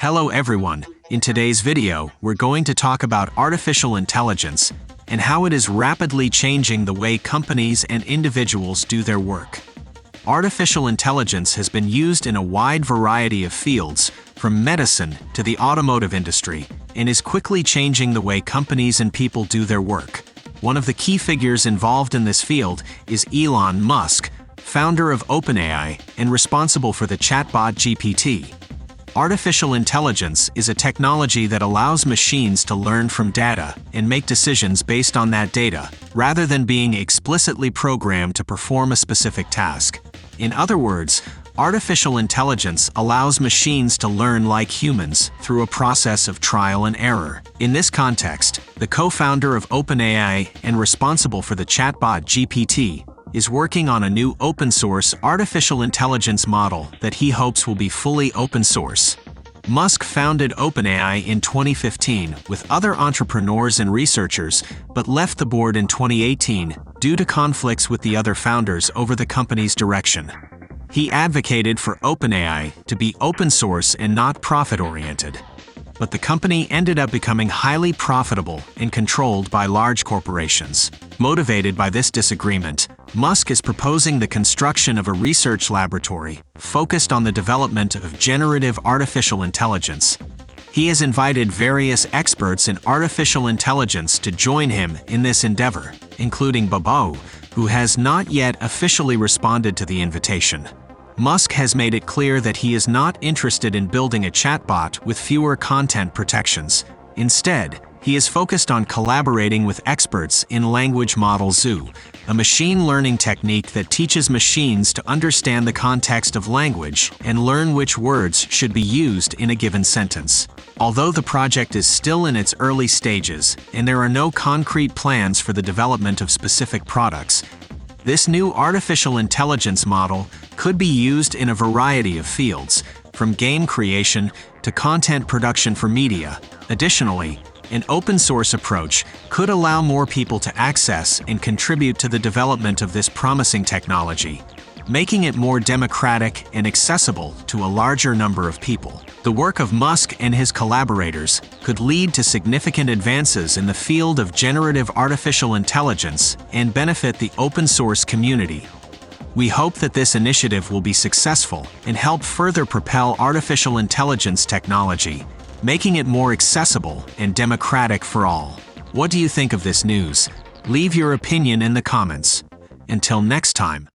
Hello everyone, in today's video, we're going to talk about artificial intelligence and how it is rapidly changing the way companies and individuals do their work. Artificial intelligence has been used in a wide variety of fields, from medicine to the automotive industry, and is quickly changing the way companies and people do their work. One of the key figures involved in this field is Elon Musk, founder of OpenAI and responsible for the chatbot GPT. Artificial intelligence is a technology that allows machines to learn from data and make decisions based on that data, rather than being explicitly programmed to perform a specific task. In other words, artificial intelligence allows machines to learn like humans through a process of trial and error. In this context, the co-founder of OpenAI and responsible for the chatbot GPT is working on a new open-source artificial intelligence model that he hopes will be fully open-source. Musk founded OpenAI in 2015 with other entrepreneurs and researchers, but left the board in 2018 due to conflicts with the other founders over the company's direction. He advocated for OpenAI to be open-source and not profit-oriented. But the company ended up becoming highly profitable and controlled by large corporations. Motivated by this disagreement, Musk is proposing the construction of a research laboratory focused on the development of generative artificial intelligence. He has invited various experts in artificial intelligence to join him in this endeavor, including Bobo, who has not yet officially responded to the invitation. Musk has made it clear that he is not interested in building a chatbot with fewer content protections. Instead, he is focused on collaborating with experts in language model zoo, a machine learning technique that teaches machines to understand the context of language and learn which words should be used in a given sentence. Although the project is still in its early stages and there are no concrete plans for the development of specific products, this new artificial intelligence model could be used in a variety of fields, from game creation to content production for media. Additionally, an open-source approach could allow more people to access and contribute to the development of this promising technology, making it more democratic and accessible to a larger number of people. The work of Musk and his collaborators could lead to significant advances in the field of generative artificial intelligence and benefit the open-source community. We hope that this initiative will be successful and help further propel artificial intelligence technology, making it more accessible and democratic for all. What do you think of this news? Leave your opinion in the comments. Until next time.